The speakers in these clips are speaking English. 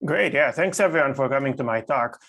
Great. Yeah. Thanks, everyone, for coming to my talk.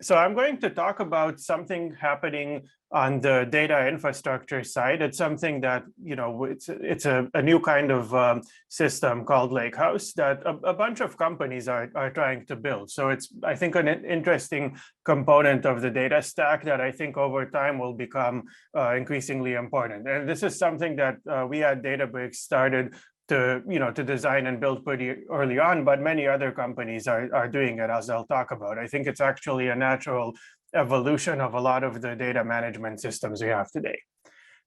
So I'm going to talk about something happening on the data infrastructure side. It's something that, it's a new kind of system called Lakehouse that a bunch of companies are trying to build. So it's, I think, an interesting component of the data stack that I think over time will become increasingly important. And this is something that we at Databricks started to design and build pretty early on, but many other companies are doing it, as I'll talk about. I think it's actually a natural evolution of a lot of the data management systems we have today.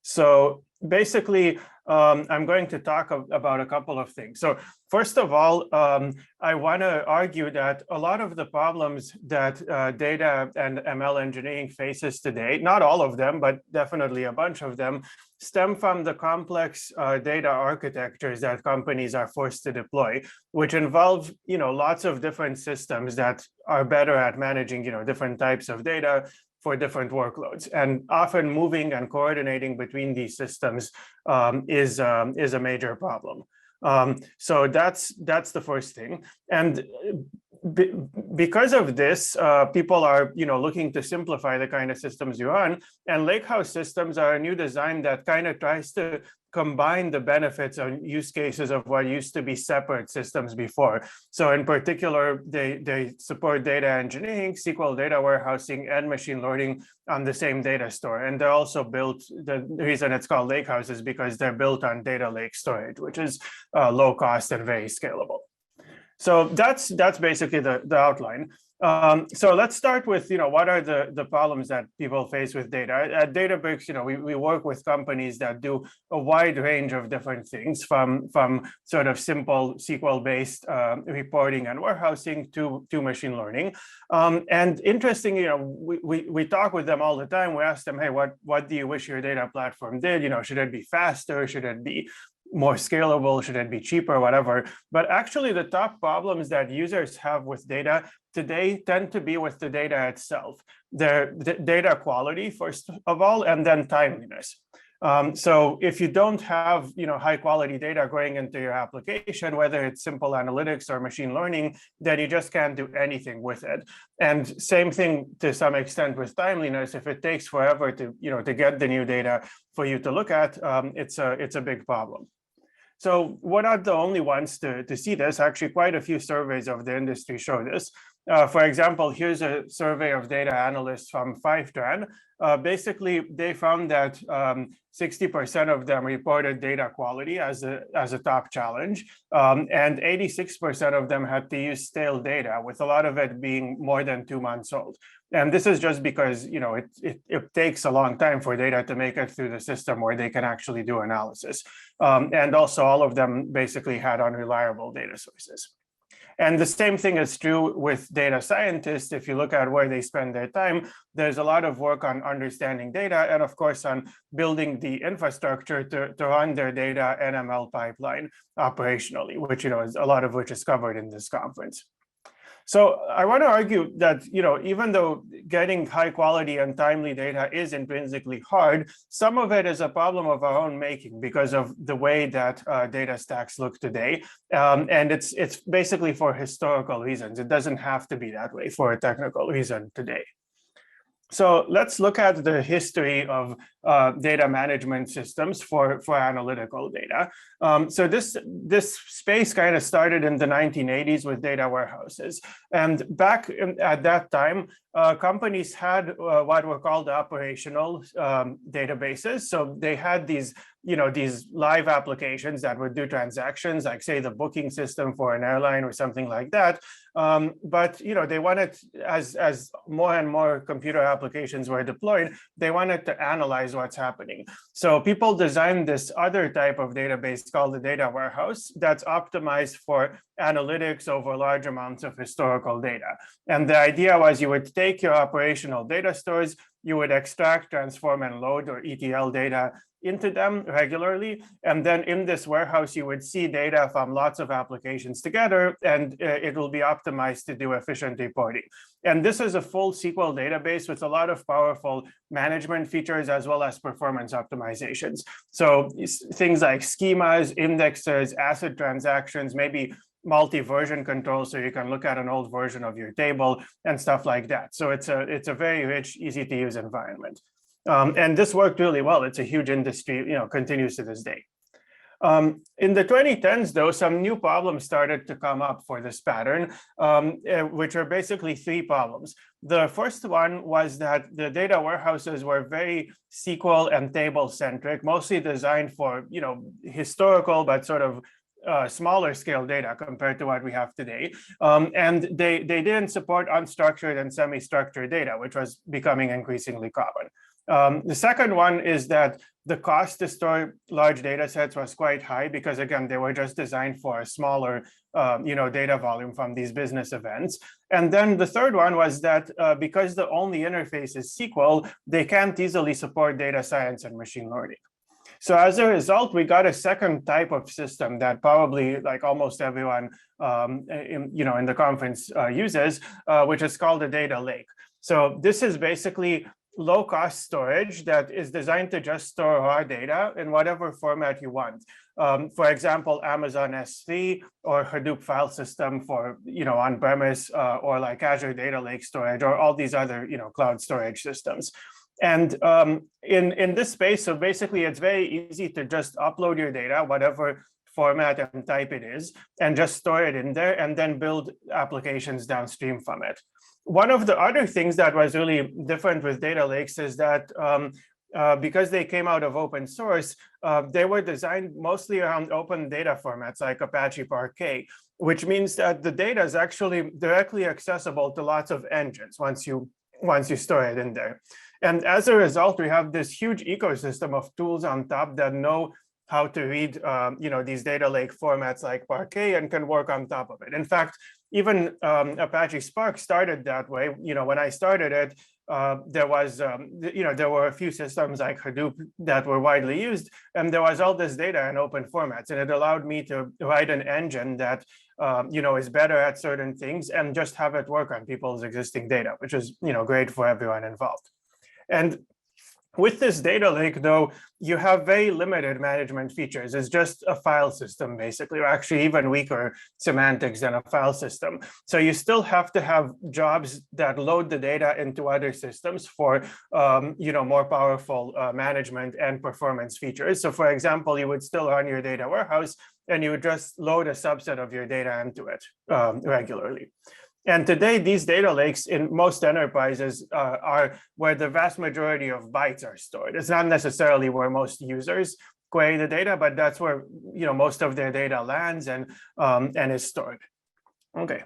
So basically, I'm going to talk about a couple of things. So first of all, I want to argue that a lot of the problems that data and ML engineering faces today, not all of them, but definitely a bunch of them, stem from the complex data architectures that companies are forced to deploy, which involve lots of different systems that are better at managing different types of data for different workloads, and often moving and coordinating between these systems is a major problem. So that's the first thing, and because of this, people are looking to simplify the kind of systems you run, and Lakehouse systems are a new design that kind of tries to combine the benefits and use cases of what used to be separate systems before. So in particular, they support data engineering, SQL data warehousing, and machine learning on the same data store. And they're also built, the reason it's called Lakehouse is because they're built on data lake storage, which is low cost and very scalable. So that's basically the outline. So let's start with what are the problems that people face with data. At Databricks, we work with companies that do a wide range of different things, from sort of simple SQL-based reporting and warehousing to machine learning. And interestingly, we talk with them all the time. We ask them, hey, what do you wish your data platform did? Should it be faster? Should it be more scalable? Should it be cheaper? Whatever. But actually, the top problems that users have with data today tend to be with the data itself. The data quality, first of all, and then timeliness. So if you don't have high quality data going into your application, whether it's simple analytics or machine learning, then you just can't do anything with it. And same thing to some extent with timeliness. If it takes forever to get the new data for you to look at, it's a big problem. So we're not the only ones to see this. Actually, quite a few surveys of the industry show this. For example, here's a survey of data analysts from Fivetran. Basically, they found that 60% of them reported data quality as a top challenge, and 86% of them had to use stale data, with a lot of it being more than 2 months old. And this is just because it takes a long time for data to make it through the system where they can actually do analysis. And also, all of them basically had unreliable data sources. And the same thing is true with data scientists. If you look at where they spend their time, there's a lot of work on understanding data and, of course, on building the infrastructure to run their data and ML pipeline operationally, which is a lot of which is covered in this conference. So I want to argue that even though getting high quality and timely data is intrinsically hard, some of it is a problem of our own making because of the way that data stacks look today. And it's basically for historical reasons. It doesn't have to be that way for a technical reason today. So let's look at the history of data management systems for analytical data. So this space kind of started in the 1980s with data warehouses. And back at that time, companies had what were called operational databases. So they had these live applications that would do transactions, like say the booking system for an airline or something like that. But they wanted, as more and more computer applications were deployed, they wanted to analyze what's happening. So people designed this other type of database called the data warehouse that's optimized for analytics over large amounts of historical data. And the idea was you would take your operational data stores, you would extract, transform, and load, or ETL data, into them regularly. And then in this warehouse, you would see data from lots of applications together, and it will be optimized to do efficient reporting. And this is a full SQL database with a lot of powerful management features as well as performance optimizations. So things like schemas, indexes, ACID transactions, maybe multi-version control, so you can look at an old version of your table and stuff like that. So it's a very rich, easy to use environment. And this worked really well. It's a huge industry, continues to this day. In the 2010s, though, some new problems started to come up for this pattern, which are basically three problems. The first one was that the data warehouses were very SQL and table centric, mostly designed for historical but sort of smaller scale data compared to what we have today. And they didn't support unstructured and semi-structured data, which was becoming increasingly common. The second one is that the cost to store large data sets was quite high because, again, they were just designed for a smaller data volume from these business events. And then the third one was that because the only interface is SQL, they can't easily support data science and machine learning. So as a result, we got a second type of system that probably like almost everyone in the conference uses, which is called a data lake. So this is basically low-cost storage that is designed to just store raw data in whatever format you want. For example, Amazon S3 or Hadoop file system for on-premise or like Azure Data Lake storage or all these other cloud storage systems. And in this space, so basically it's very easy to just upload your data, whatever format and type it is, and just store it in there and then build applications downstream from it. One of the other things that was really different with data lakes is that because they came out of open source, they were designed mostly around open data formats like Apache Parquet, which means that the data is actually directly accessible to lots of engines once you store it in there. And as a result, we have this huge ecosystem of tools on top that know how to read these data lake formats like Parquet and can work on top of it. In fact, even Apache Spark started that way. When I started it, there were a few systems like Hadoop that were widely used, and there was all this data in open formats, and it allowed me to write an engine that is better at certain things and just have it work on people's existing data, which is great for everyone involved. And with this data lake, though, you have very limited management features. It's just a file system, basically, or actually even weaker semantics than a file system. So you still have to have jobs that load the data into other systems for more powerful management and performance features. So for example, you would still run your data warehouse and you would just load a subset of your data into it regularly. And today, these data lakes in most enterprises are where the vast majority of bytes are stored. It's not necessarily where most users query the data, but that's where most of their data lands and is stored. Okay.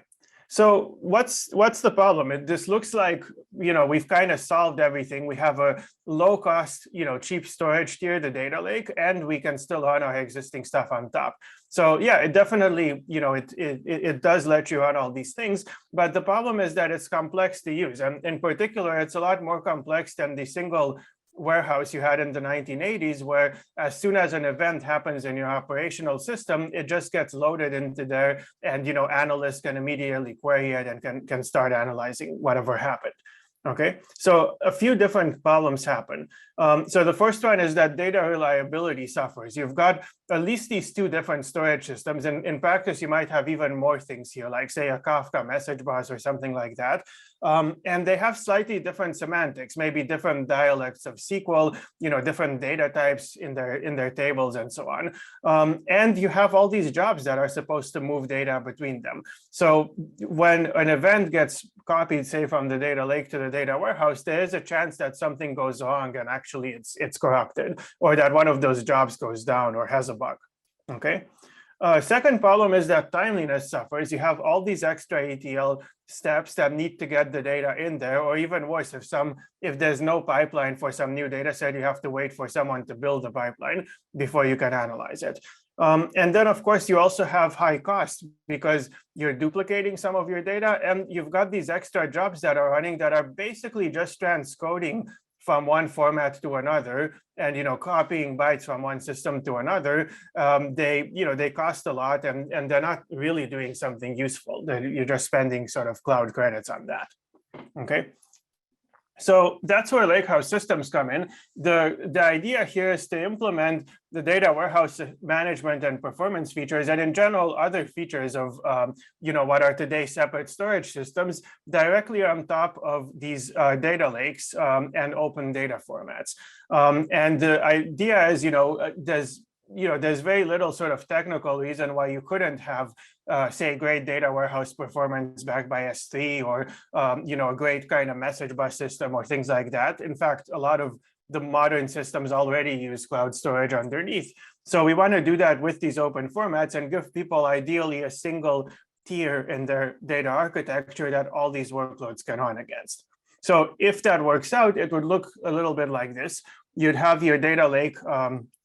So what's the problem? This looks like we've kind of solved everything. We have a low cost, cheap storage tier, the data lake, and we can still run our existing stuff on top. So yeah, it definitely it does let you run all these things, but the problem is that it's complex to use, and in particular, it's a lot more complex than the single warehouse you had in the 1980s, where as soon as an event happens in your operational system, it just gets loaded into there, and analysts can immediately query it and can start analyzing whatever happened. Okay, so a few different problems happen. So the first one is that data reliability suffers. You've got at least these two different storage systems, and in practice, you might have even more things here, like say a Kafka message bus or something like that. And they have slightly different semantics, maybe different dialects of SQL, different data types in their tables and so on. And you have all these jobs that are supposed to move data between them. So when an event gets copied, say from the data lake to the data warehouse, there is a chance that something goes wrong and actually it's corrupted, or that one of those jobs goes down or has a bug. Okay. Second problem is that timeliness suffers. You have all these extra ETL steps that need to get the data in there, or even worse, if there's no pipeline for some new data set, you have to wait for someone to build a pipeline before you can analyze it. And then, of course, you also have high costs because you're duplicating some of your data, and you've got these extra jobs that are running that are basically just transcoding from one format to another, and copying bytes from one system to another. They cost a lot, and they're not really doing something useful. You're just spending sort of cloud credits on that. Okay. So that's where Lakehouse Systems come in. The idea here is to implement the data warehouse management and performance features, and in general, other features of what are today separate storage systems directly on top of these data lakes and open data formats. And the idea is, there's very little sort of technical reason why you couldn't have, say, great data warehouse performance backed by S3 or, a great kind of message bus system or things like that. In fact, a lot of the modern systems already use cloud storage underneath. So we want to do that with these open formats and give people ideally a single tier in their data architecture that all these workloads can run against. So if that works out, it would look a little bit like this. You'd have your data lake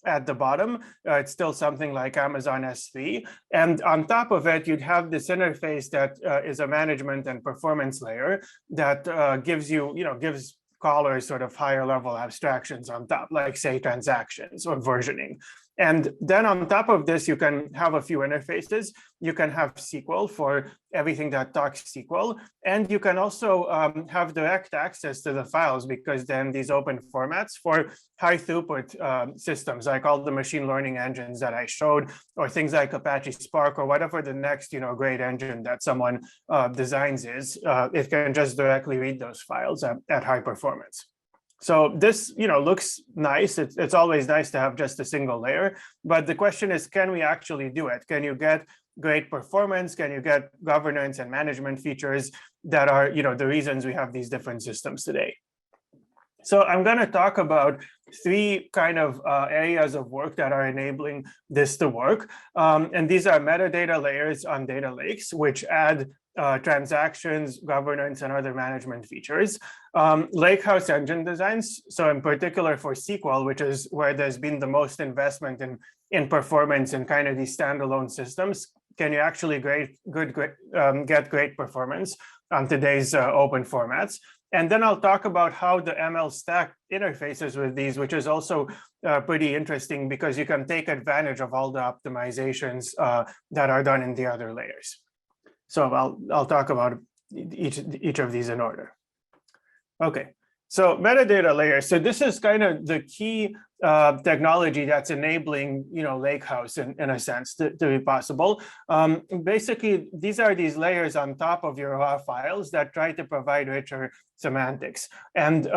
at the bottom. It's still something like Amazon S3. And on top of it, you'd have this interface that is a management and performance layer that gives callers sort of higher level abstractions on top, like say transactions or versioning. And then on top of this, you can have a few interfaces. You can have SQL for everything that talks SQL. And you can also have direct access to the files, because then these open formats for high throughput systems, like all the machine learning engines that I showed, or things like Apache Spark, or whatever the next great engine that someone designs is, it can just directly read those files at high performance. So this, looks nice. It's always nice to have just a single layer, but the question is, can we actually do it? Can you get great performance? Can you get governance and management features that are, the reasons we have these different systems today? So I'm going to talk about three kind of areas of work that are enabling this to work. And these are metadata layers on data lakes, which add transactions, governance, and other management features. Lakehouse engine designs, so in particular for SQL, which is where there's been the most investment in performance in kind of these standalone systems. Can you actually get great performance on today's open formats? And then I'll talk about how the ML stack interfaces with these, which is also pretty interesting because you can take advantage of all the optimizations that are done in the other layers. So I'll talk about each of these in order. Okay, so metadata layer. So this is kind of the key technology that's enabling, Lakehouse in a sense to be possible. Basically, these are these layers on top of your raw files that try to provide richer semantics. And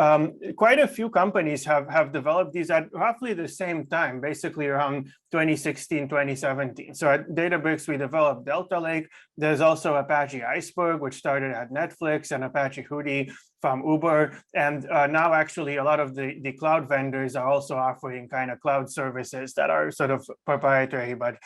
quite a few companies have developed these at roughly the same time, basically around 2016, 2017. So at Databricks, we developed Delta Lake. There's also Apache Iceberg, which started at Netflix, and Apache Hudi from Uber. And now actually a lot of the cloud vendors are also offering kind of cloud services that are sort of proprietary, but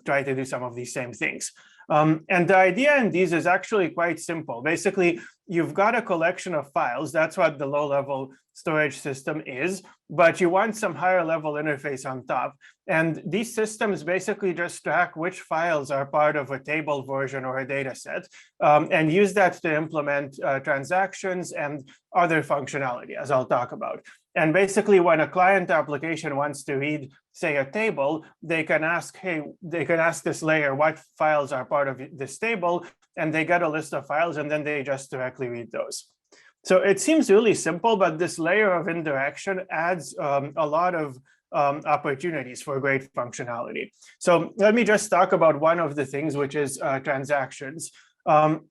try to do some of these same things. And the idea in these is actually quite simple. Basically, you've got a collection of files. That's what the low-level storage system is, but you want some higher level interface on top. And these systems basically just track which files are part of a table version or a data set, and use that to implement transactions and other functionality, as I'll talk about. And basically, when a client application wants to read, say, a table, they can ask this layer what files are part of this table, and they get a list of files, and then they just directly read those. So it seems really simple, but this layer of indirection adds a lot of opportunities for great functionality. So let me just talk about one of the things, which is transactions.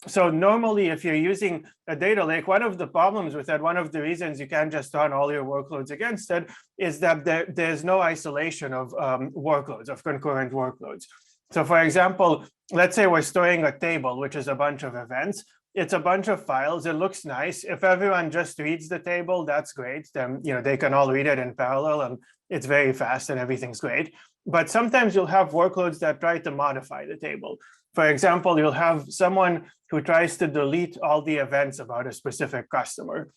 So normally, if you're using a data lake, one of the problems with that, one of the reasons you can't just run all your workloads against it, is that there's no isolation of workloads, of concurrent workloads. So for example, let's say we're storing a table, which is a bunch of events. It's a bunch of files. It looks nice. If everyone just reads the table, that's great. Then they can all read it in parallel, and it's very fast and everything's great. But sometimes you'll have workloads that try to modify the table. For example, you'll have someone who tries to delete all the events about a specific customer.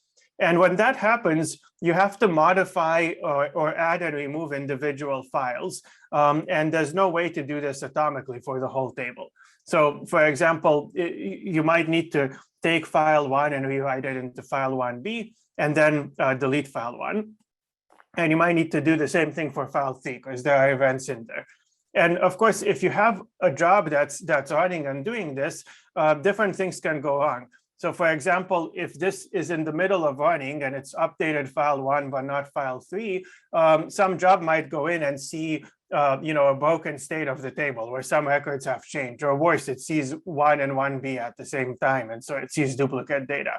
And when that happens, you have to modify or add and remove individual files. And there's no way to do this atomically for the whole table. So for example, you might need to take file 1 and rewrite it into file 1b, and then delete file 1. And you might need to do the same thing for file 3, because there are events in there. And of course, if you have a job that's running and doing this, different things can go wrong. So for example, if this is in the middle of running and it's updated file 1, but not file 3, some job might go in and see a broken state of the table where some records have changed, or worse, it sees 1 and 1B at the same time, and so it sees duplicate data.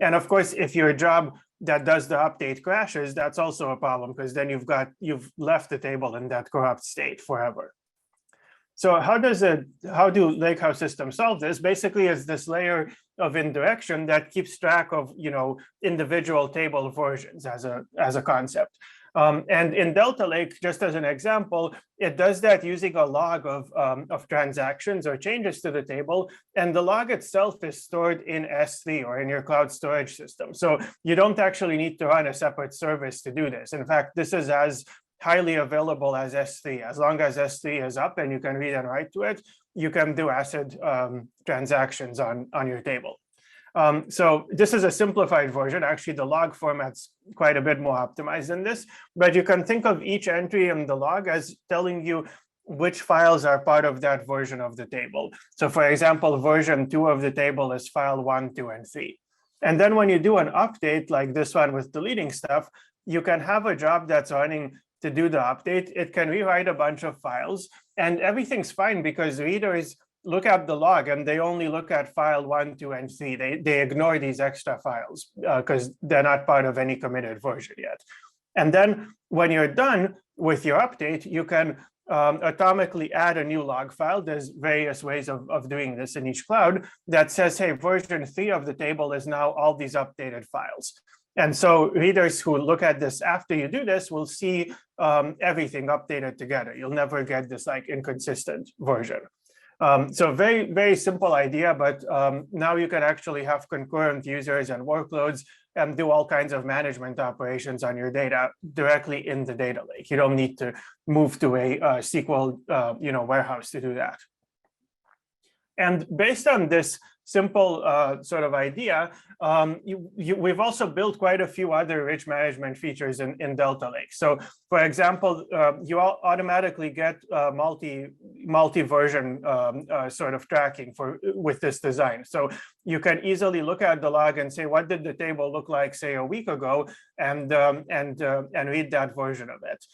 And of course, if your job that does the update crashes, that's also a problem, because then you've left the table in that corrupt state forever. So how do Lakehouse systems solve this? Basically, it's this layer of indirection that keeps track of individual table versions as a concept. And in Delta Lake, just as an example, it does that using a log of transactions or changes to the table, and the log itself is stored in S3 or in your cloud storage system. So you don't actually need to run a separate service to do this. In fact, this is as highly available as S3. As long as S3 is up and you can read and write to it, you can do ACID transactions on your table. So this is a simplified version. Actually, the log format's quite a bit more optimized than this, but you can think of each entry in the log as telling you which files are part of that version of the table. So for example, version 2 of the table is file 1, 2, and 3. And then when you do an update like this one with deleting stuff, you can have a job that's running to do the update. It can rewrite a bunch of files, and everything's fine because readers look at the log and they only look at file 1, 2, and 3. They ignore these extra files because they're not part of any committed version yet. And then when you're done with your update, you can atomically add a new log file. There's various ways of doing this in each cloud that says, hey, version 3 of the table is now all these updated files. And so readers who look at this after you do this will see everything updated together. You'll never get this like inconsistent version. So very, very simple idea, but now you can actually have concurrent users and workloads and do all kinds of management operations on your data directly in the data lake. You don't need to move to a SQL warehouse to do that. And based on this simple sort of idea, we've also built quite a few other rich management features in Delta Lake. So for example, you automatically get multi-version sort of tracking with this design. So you can easily look at the log and say, what did the table look like, say, a week ago, and read that version of it.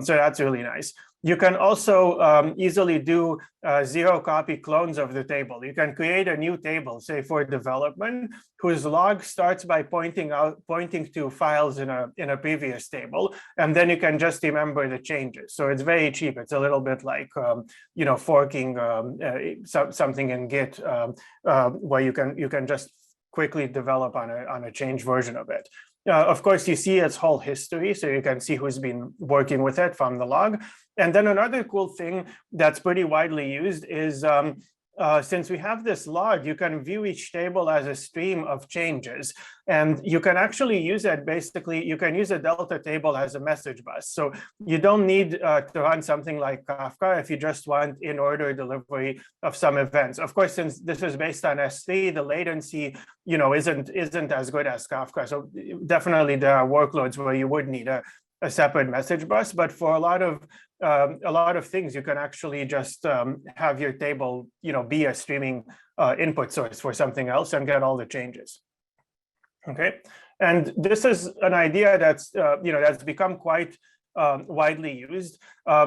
So that's really nice. You can also easily do zero-copy clones of the table. You can create a new table, say for development, whose log starts by pointing to files in a previous table, and then you can just remember the changes. So it's very cheap. It's a little bit like forking something in Git, where you can just quickly develop on a changed version of it. Of course, you see its whole history, so you can see who's been working with it from the log. And then another cool thing that's pretty widely used is since we have this log, you can view each table as a stream of changes. And you can actually use it, basically, you can use a Delta table as a message bus. So you don't need to run something like Kafka if you just want in-order delivery of some events. Of course, since this is based on S3, the latency isn't as good as Kafka. So definitely there are workloads where you would need a separate message bus, but for a lot of things, you can actually just have your table, be a streaming input source for something else and get all the changes. Okay, and this is an idea that's that's become quite widely used.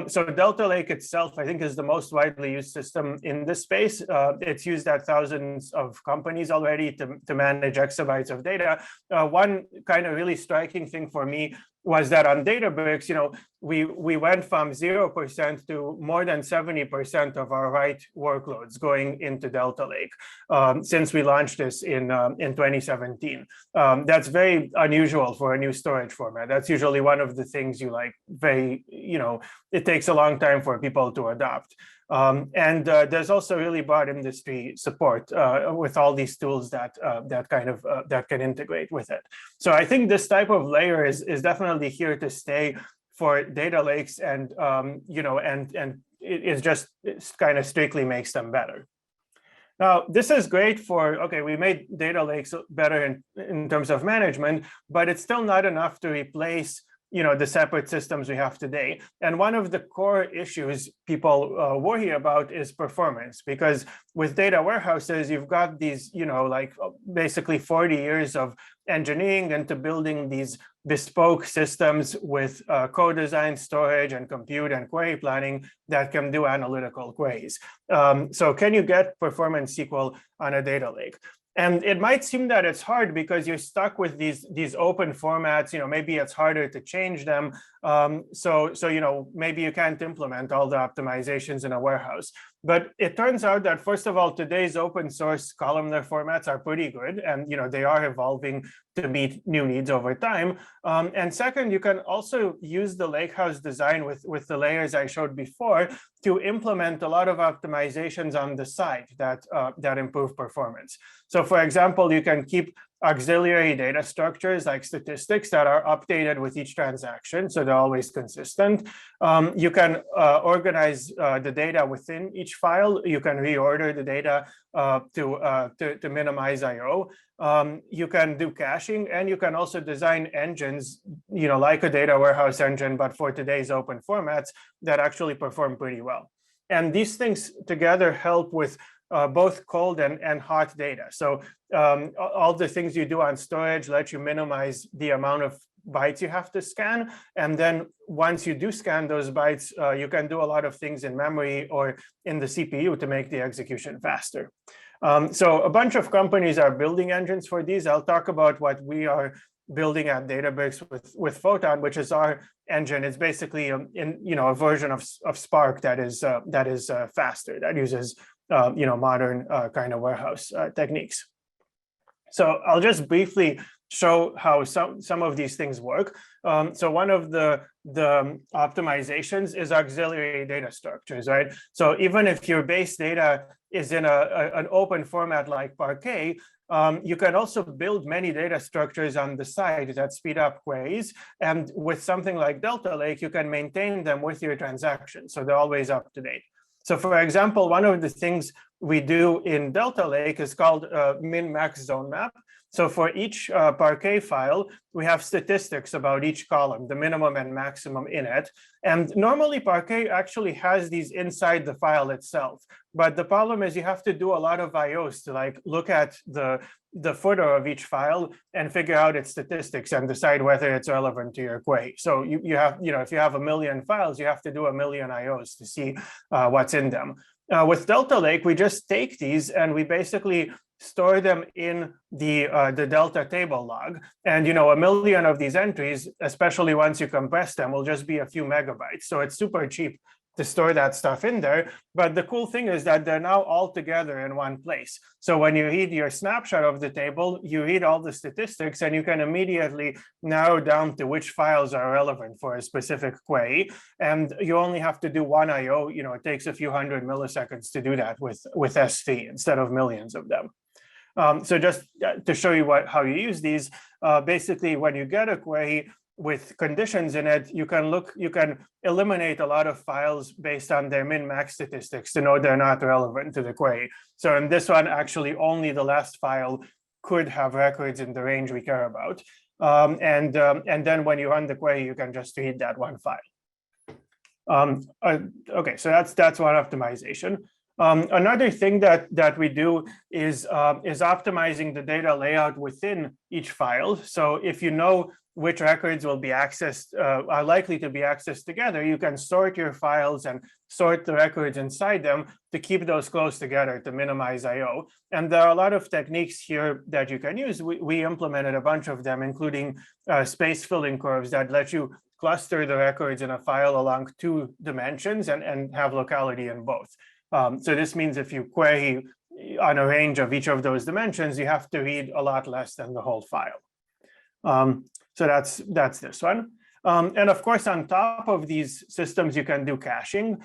So Delta Lake itself, I think, is the most widely used system in this space. It's used at thousands of companies already to manage exabytes of data. One kind of really striking thing for me was that on Databricks, we went from 0% to more than 70% of our write workloads going into Delta Lake since we launched this in 2017. That's very unusual for a new storage format. That's usually one of the things it takes a long time for people to adopt. And there's also really broad industry support with all these tools that can integrate with it. So I think this type of layer is definitely here to stay for data lakes, and it kind of strictly makes them better. Now, this is great we made data lakes better in terms of management, but it's still not enough to replace the separate systems we have today. And one of the core issues people worry about is performance, because with data warehouses, you've got these, like basically 40 years of engineering into building these bespoke systems with co-design, storage, and compute and query planning that can do analytical queries. So can you get performance SQL on a data lake? And it might seem that it's hard because you're stuck with these open formats. Maybe it's harder to change them. So maybe you can't implement all the optimizations in a warehouse. But it turns out that, first of all, today's open source columnar formats are pretty good, and they are evolving to meet new needs over time. And second, you can also use the Lakehouse design with the layers I showed before to implement a lot of optimizations on the side that improve performance. So for example, you can keep auxiliary data structures like statistics that are updated with each transaction, so they're always consistent. You can organize the data within each file. You can reorder the data to minimize I/O. You can do caching, and you can also design engines, like a data warehouse engine, but for today's open formats that actually perform pretty well. And these things together help with both cold and hot data. So all the things you do on storage let you minimize the amount of bytes you have to scan. And then once you do scan those bytes, you can do a lot of things in memory or in the CPU to make the execution faster. So a bunch of companies are building engines for these. I'll talk about what we are building at Databricks with Photon, which is our engine. It's basically a version of Spark that is faster, that uses modern kind of warehouse techniques. So I'll just briefly show how some of these things work. So one of the optimizations is auxiliary data structures, right? So even if your base data is in an open format like Parquet, you can also build many data structures on the side that speed up queries. And with something like Delta Lake, you can maintain them with your transactions, so they're always up to date. So for example, one of the things we do in Delta Lake is called min-max zone map. So for each Parquet file, we have statistics about each column, the minimum and maximum in it. And normally Parquet actually has these inside the file itself. But the problem is you have to do a lot of IOs to look at the footer of each file and figure out its statistics and decide whether it's relevant to your query. So you have, if you have 1 million files, you have to do 1 million IOs to see what's in them. With Delta Lake, we just take these and we basically store them in the Delta table log. And 1 million of these entries, especially once you compress them, will just be a few megabytes. So it's super cheap to store that stuff in there. But the cool thing is that they're now all together in one place. So when you read your snapshot of the table, you read all the statistics and you can immediately narrow down to which files are relevant for a specific query. And you only have to do one IO. It takes a few hundred milliseconds to do that with S3 instead of millions of them. So just to show you how you use these, basically when you get a query with conditions in it, you can eliminate a lot of files based on their min-max statistics to know they're not relevant to the query. So in this one, actually only the last file could have records in the range we care about. And then when you run the query, you can just read that one file. Okay, so that's one optimization. Another thing that we do is optimizing the data layout within each file. So if you know which records will be accessed, are likely to be accessed together, you can sort your files and sort the records inside them to keep those close together to minimize I/O. And there are a lot of techniques here that you can use. We implemented a bunch of them, including space filling curves that let you cluster the records in a file along 2 dimensions and have locality in both. So this means if you query on a range of each of those dimensions, you have to read a lot less than the whole file. So that's this one. And of course, on top of these systems, you can do caching.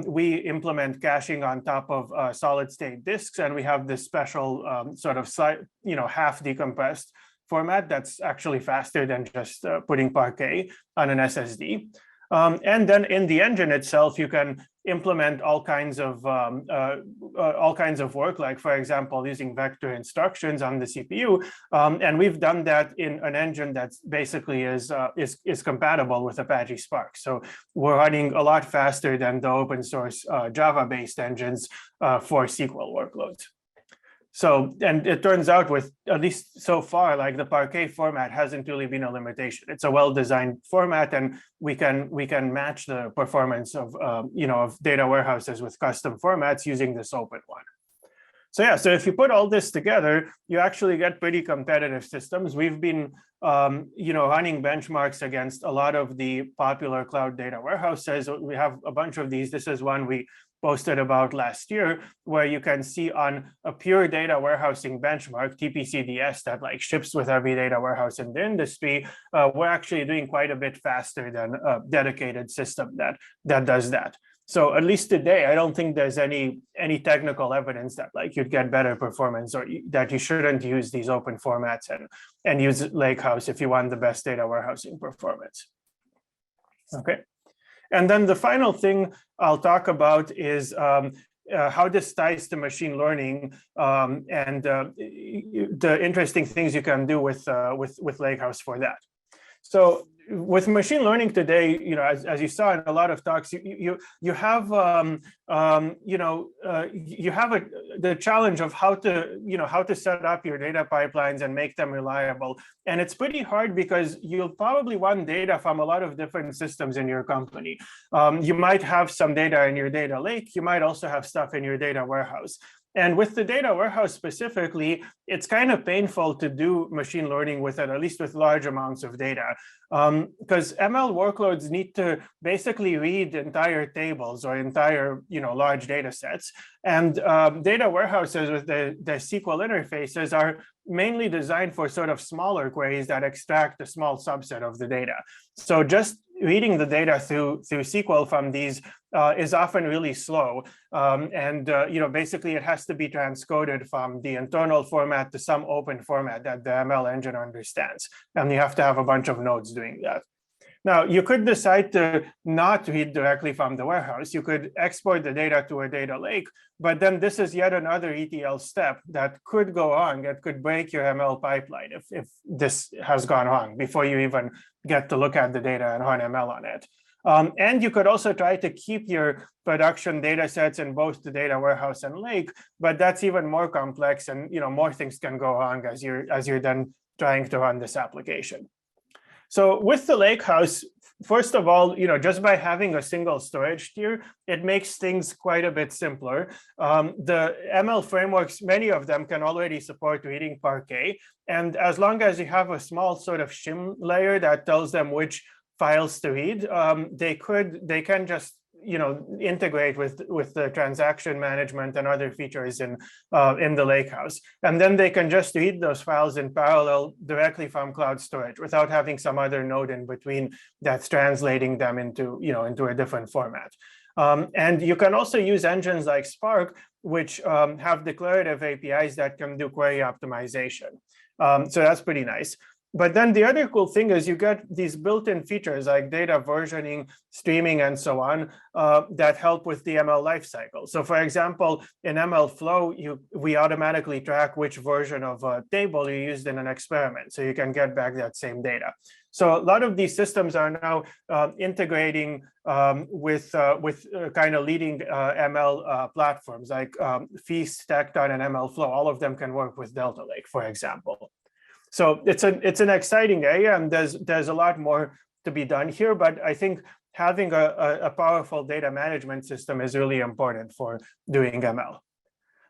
We implement caching on top of solid state disks, and we have this special sort of half decompressed format that's actually faster than just putting Parquet on an SSD. And then in the engine itself, you can implement all kinds of work, like, for example, using vector instructions on the CPU. And we've done that in an engine that basically is compatible with Apache Spark. So we're running a lot faster than the open source Java-based engines for SQL workloads. So, and it turns out, with at least so far, like, the Parquet format hasn't really been a limitation. It's a well-designed format, and we can match the performance of of data warehouses with custom formats using this open one. So yeah, so if you put all this together, you actually get pretty competitive systems. We've been running benchmarks against a lot of the popular cloud data warehouses. We have a bunch of these. This is one we posted about last year, where you can see on a pure data warehousing benchmark, TPCDS, that like ships with every data warehouse in the industry, we're actually doing quite a bit faster than a dedicated system that does that. So at least today, I don't think there's any technical evidence that like you'd get better performance, or that you shouldn't use these open formats and use Lakehouse if you want the best data warehousing performance. Okay. And then the final thing I'll talk about is how this ties to machine learning and the interesting things you can do with Lakehouse for that. So with machine learning today, as you saw in a lot of talks, you have the challenge of how to set up your data pipelines and make them reliable. And it's pretty hard because you'll probably want data from a lot of different systems in your company. You might have some data in your data lake. You might also have stuff in your data warehouse. And with the data warehouse specifically, it's kind of painful to do machine learning with it, at least with large amounts of data, because ML workloads need to basically read entire tables or entire large data sets. And data warehouses with the SQL interfaces are mainly designed for sort of smaller queries that extract a small subset of the data. So just reading the data through SQL from these is often really slow. Basically it has to be transcoded from the internal format to some open format that the ML engine understands. And you have to have a bunch of nodes doing that. Now, you could decide to not read directly from the warehouse. You could export the data to a data lake, but then this is yet another ETL step that could go wrong. That could break your ML pipeline if this has gone wrong before you even get to look at the data and run ML on it. And you could also try to keep your production data sets in both the data warehouse and lake, but that's even more complex, and more things can go wrong as you're then trying to run this application. So with the Lakehouse, first of all, just by having a single storage tier, it makes things quite a bit simpler. The ML frameworks, many of them can already support reading Parquet. And as long as you have a small sort of shim layer that tells them which files to read, they can just integrate with the transaction management and other features in the Lakehouse, and then they can just read those files in parallel directly from cloud storage without having some other node in between that's translating them into a different format. And you can also use engines like Spark, which have declarative APIs that can do query optimization. So that's pretty nice. But then the other cool thing is you get these built-in features like data versioning, streaming, and so on that help with the ML lifecycle. So for example, in ML Flow, we automatically track which version of a table you used in an experiment, so you can get back that same data. So a lot of these systems are now integrating with kind of leading ML platforms like Feast, Tecton, and ML Flow. All of them can work with Delta Lake, for example. So it's an exciting area, and there's a lot more to be done here. But I think having a powerful data management system is really important for doing ML.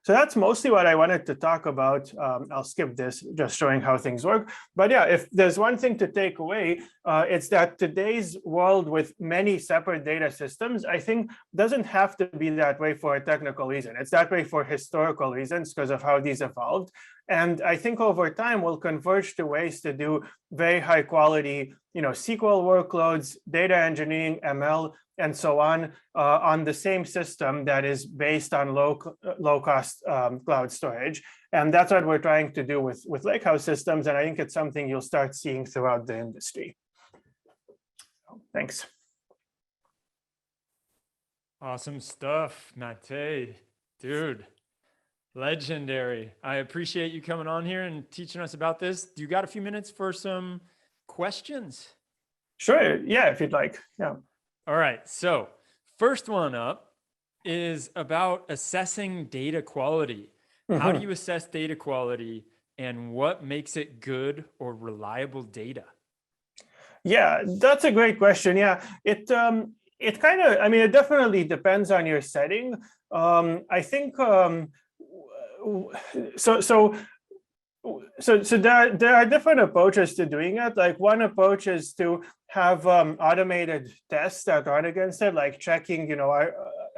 So that's mostly what I wanted to talk about. I'll skip this, just showing how things work. But yeah, if there's one thing to take away, it's that today's world with many separate data systems, I think, doesn't have to be that way for a technical reason. It's that way for historical reasons because of how these evolved. And I think over time, we'll converge to ways to do very high quality, SQL workloads, data engineering, ML, and so on the same system that is based on low cost cloud storage. And that's what we're trying to do with Lakehouse Systems. And I think it's something you'll start seeing throughout the industry. Thanks. Awesome stuff, Matei. Dude, legendary. I appreciate you coming on here and teaching us about this. Do you got a few minutes for some questions? Sure. Yeah, if you'd like. Yeah. All right. So, first one up is about assessing data quality. How do you assess data quality and what makes it good or reliable data? Yeah, that's a great question. Yeah, it kind of, I mean, it definitely depends on your setting. I think so. So there are different approaches to doing it. Like one approach is to have automated tests that run against it, like checking,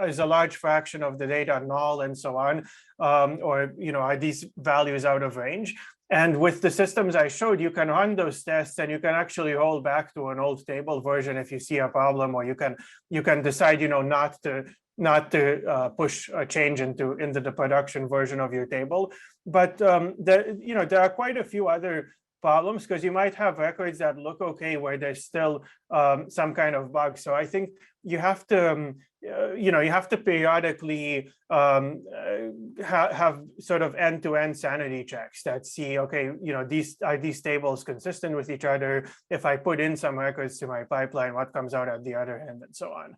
is a large fraction of the data null and so on, or are these values out of range? And with the systems I showed, you can run those tests and you can actually roll back to an old table version if you see a problem, or you can decide, not to push a change into the production version of your table. But there are quite a few other problems because you might have records that look okay where there's still some kind of bug. So I think you have to periodically have sort of end-to-end sanity checks that see, okay, these tables consistent with each other? If I put in some records to my pipeline, what comes out at the other end, and so on.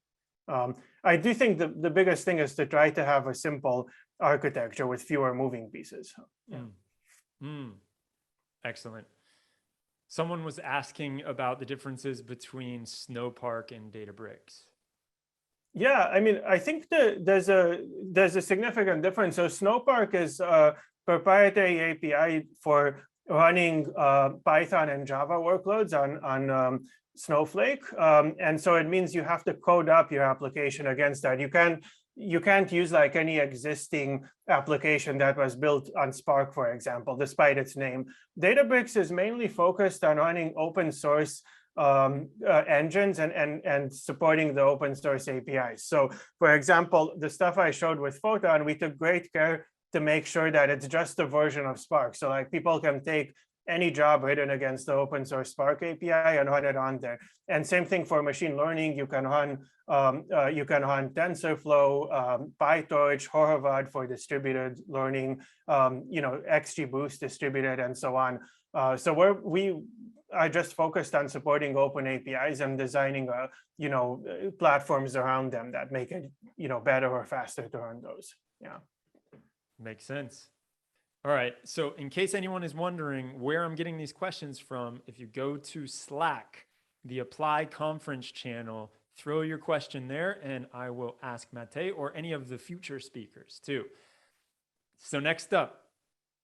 I do think the biggest thing is to try to have a simple architecture with fewer moving pieces. Yeah. Excellent. Someone was asking about the differences between Snowpark and Databricks. Yeah, I mean, I think that there's a significant difference. So Snowpark is a proprietary API for running Python and Java workloads on Snowflake, and so it means you have to code up your application against that. You can't use like any existing application that was built on Spark, for example, despite its name. Databricks is mainly focused on running open source engines and supporting the open source APIs. So, for example, the stuff I showed with Photon, we took great care to make sure that it's just a version of Spark. So, like, people can take any job written against the open source Spark API and run it on there. And same thing for machine learning. You can run TensorFlow, PyTorch, Horvath for distributed learning, XGBoost distributed, and so on. So we are just focused on supporting open APIs and designing platforms around them that make it better or faster to run those. Yeah. Makes sense. All right. So in case anyone is wondering where I'm getting these questions from, if you go to Slack, the Apply conference channel, throw your question there and I will ask Matei or any of the future speakers too. So next up,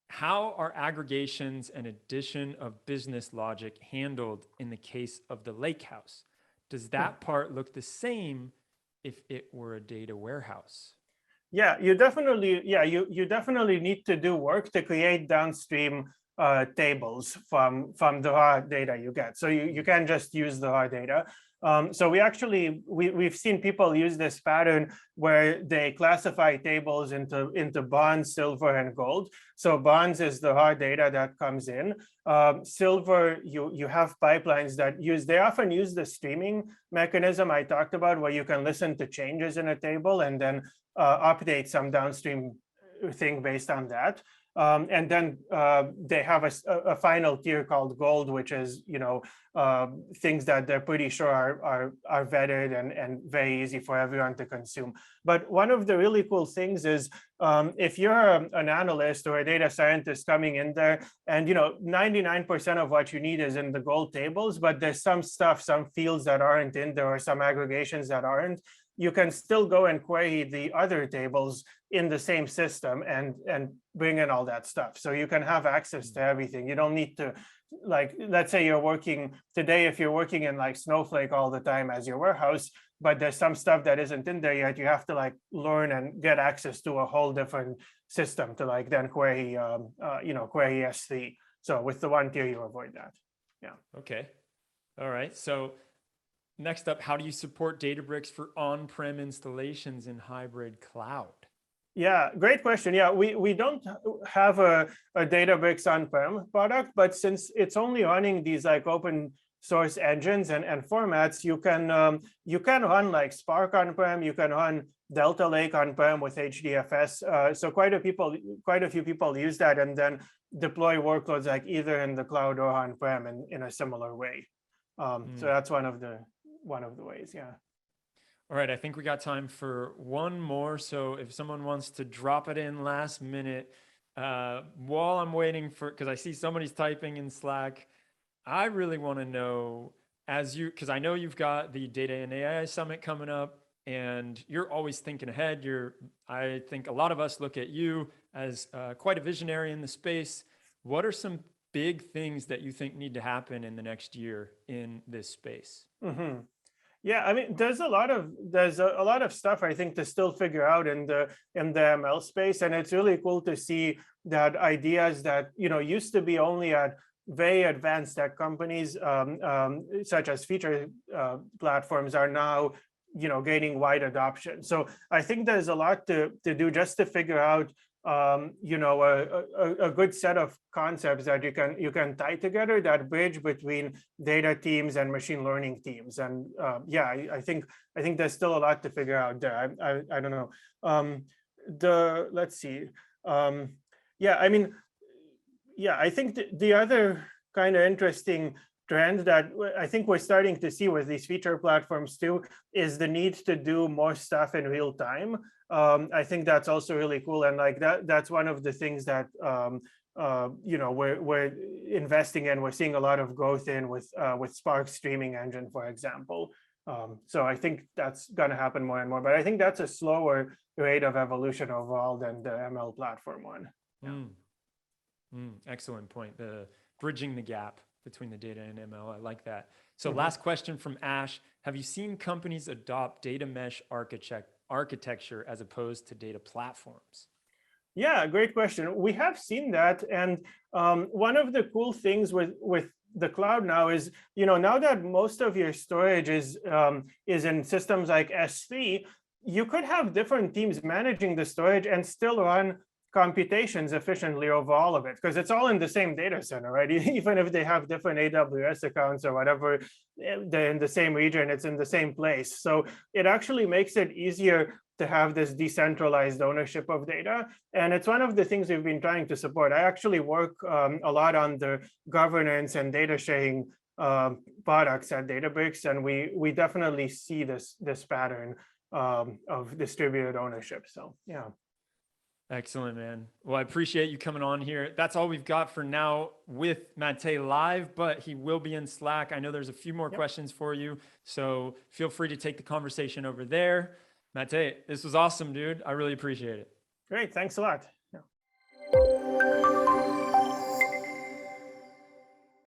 how are aggregations and addition of business logic handled in the case of the Lakehouse? Does that part look the same if it were a data warehouse? Yeah, you definitely need to do work to create downstream tables from the raw data you get. So you can't just use the raw data. So we've seen people use this pattern where they classify tables into bronze, silver, and gold. So bronze is the raw data that comes in. Silver, you have pipelines that they often use the streaming mechanism I talked about, where you can listen to changes in a table and then update some downstream thing based on that. And then they have a final tier called gold, which is things that they're pretty sure are vetted and very easy for everyone to consume. But one of the really cool things is if you're an analyst or a data scientist coming in there, and 99% of what you need is in the gold tables, but there's some fields that aren't in there, or some aggregations that aren't, you can still go and query the other tables in the same system and bring in all that stuff. So you can have access to everything. You don't need to, like, let's say you're working today, if you're working in like Snowflake all the time as your warehouse, but there's some stuff that isn't in there yet, you have to like learn and get access to a whole different system to like then query, query S3. So with the one tier, you avoid that. Yeah. Okay. All right. So next up, how do you support Databricks for on-prem installations in hybrid cloud? Yeah, great question. Yeah, we don't have a Databricks on-prem product, but since it's only running these like open source engines and formats, you can run like Spark on-prem, you can run Delta Lake on-prem with HDFS. So quite a few people use that and then deploy workloads like either in the cloud or on-prem in a similar way. So that's one of the ways, yeah. All right, I think we got time for one more. So if someone wants to drop it in last minute, while I'm waiting for, because I see somebody's typing in Slack, I really want to know, because I know you've got the Data and AI Summit coming up, and you're always thinking ahead. I think a lot of us look at you as quite a visionary in the space. What are some big things that you think need to happen in the next year in this space? Mm-hmm. Yeah, I mean, there's a lot of stuff I think to still figure out in the ML space, and it's really cool to see that ideas that used to be only at very advanced tech companies, such as feature platforms, are now gaining wide adoption. So I think there's a lot to do just to figure out a good set of concepts that you can tie together that bridge between data teams and machine learning teams. And yeah, I think there's still a lot to figure out there. I don't know. Let's see. Yeah, I mean, yeah, I think the other kind of interesting trend that I think we're starting to see with these feature platforms too is the need to do more stuff in real time. I think that's also really cool, and like that's one of the things that we're investing in. We're seeing a lot of growth in with Spark streaming engine, for example. So I think that's going to happen more and more, but I think that's a slower rate of evolution overall than the ML platform one. Yeah. Excellent point. The bridging the gap between the data and ML. I like that. So last question from Ash. Have you seen companies adopt data mesh architecture as opposed to data platforms? Yeah, great question. We have seen that. And one of the cool things with the cloud now is, now that most of your storage is in systems like S3, you could have different teams managing the storage and still run computations efficiently over all of it, because it's all in the same data center, right? Even if they have different AWS accounts or whatever, they're in the same region, it's in the same place. So it actually makes it easier to have this decentralized ownership of data. And it's one of the things we've been trying to support. I actually work a lot on the governance and data sharing products at Databricks, and we definitely see this pattern of distributed ownership. So yeah. Excellent, man. Well, I appreciate you coming on here. That's all we've got for now with Matei live, but he will be in Slack. I know there's a few more questions for you, so feel free to take the conversation over there. Matei, this was awesome, dude. I really appreciate it. Great. Thanks a lot.